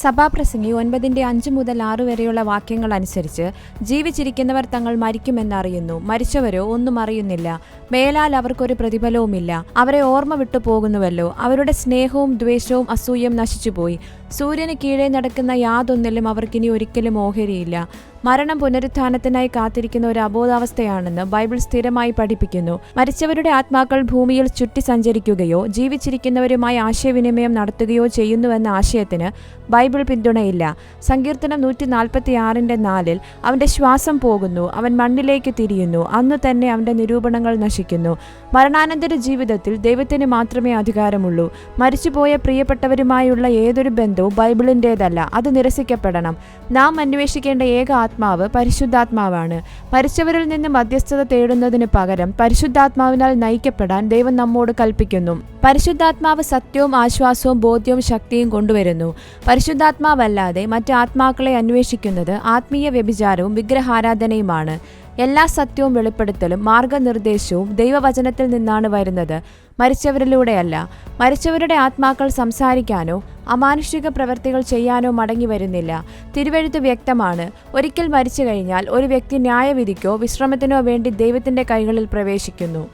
സഭാപ്രസംഗി 9:5-6 വരെയുള്ള വാക്യങ്ങൾ അനുസരിച്ച് ജീവിച്ചിരിക്കുന്നവർ തങ്ങൾ മരിക്കുമെന്നറിയുന്നു, മരിച്ചവരോ ഒന്നും അറിയുന്നില്ല. മേലാൽ അവർക്കൊരു പ്രതിഫലവുമില്ല. അവരെ ഓർമ്മ വിട്ടു പോകുന്നുവല്ലോ. അവരുടെ സ്നേഹവും ദ്വേഷവും അസൂയയും നശിച്ചുപോയി. സൂര്യന് കീഴെ നടക്കുന്ന യാതൊന്നിലും അവർക്കിനി ഒരിക്കലും ഓഹരിയില്ല. മരണം പുനരുത്ഥാനത്തിനായി കാത്തിരിക്കുന്ന ഒരു അബോധാവസ്ഥയാണെന്ന് ബൈബിൾ സ്ഥിരമായി പഠിപ്പിക്കുന്നു. മരിച്ചവരുടെ ആത്മാക്കൾ ഭൂമിയിൽ ചുറ്റി സഞ്ചരിക്കുകയോ ജീവിച്ചിരിക്കുന്നവരുമായി ആശയവിനിമയം നടത്തുകയോ ചെയ്യുന്നുവെന്ന ആശയത്തിന് ബൈബിൾ പിന്തുണയില്ല. സങ്കീർത്തനം 146:4 അവന്റെ ശ്വാസം പോകുന്നു, അവൻ മണ്ണിലേക്ക് തിരിയുന്നു, അന്നു തന്നെ അവന്റെ നിരൂപണങ്ങൾ നശിക്കുന്നു. മരണാനന്തര ജീവിതത്തിൽ ദൈവത്തിന് മാത്രമേ അധികാരമുള്ളൂ. മരിച്ചുപോയ പ്രിയപ്പെട്ടവരുമായുള്ള ഏതൊരു ബന്ധവും ബൈബിളിൻ്റേതല്ല. അത് നിരസിക്കപ്പെടണം. നാം അന്വേഷിക്കേണ്ട ഏക ആത്മാവ് പരിശുദ്ധാത്മാവാണ്. മരിച്ചവരിൽ നിന്ന് മധ്യസ്ഥത തേടുന്നതിന് പകരം പരിശുദ്ധാത്മാവിനാൽ നയിക്കപ്പെടാൻ ദൈവം നമ്മോട് കൽപ്പിക്കുന്നു. പരിശുദ്ധാത്മാവ് സത്യവും ആശ്വാസവും ബോധ്യവും ശക്തിയും കൊണ്ടുവരുന്നു. പരിശുദ്ധാത്മാവല്ലാതെ മറ്റ് ആത്മാക്കളെ അന്വേഷിക്കുന്നത് ആത്മീയ വ്യഭിചാരവും വിഗ്രഹാരാധനയുമാണ്. എല്ലാ സത്യവും വെളിപ്പെടുത്തലും മാർഗനിർദ്ദേശവും ദൈവവചനത്തിൽ നിന്നാണ് വരുന്നത്, മരിച്ചവരിലൂടെയല്ല. മരിച്ചവരുടെ ആത്മാക്കൾ സംസാരിക്കാനോ അമാനുഷിക പ്രവൃത്തികൾ ചെയ്യാനോ മടങ്ങി വരുന്നില്ല. തിരുവെഴുത്ത് വ്യക്തമാണ്. ഒരിക്കൽ മരിച്ചു കഴിഞ്ഞാൽ ഒരു വ്യക്തി ന്യായവിധിക്കോ വിശ്രമത്തിനോ വേണ്ടി ദൈവത്തിന്റെ കൈകളിൽ പ്രവേശിക്കുന്നു.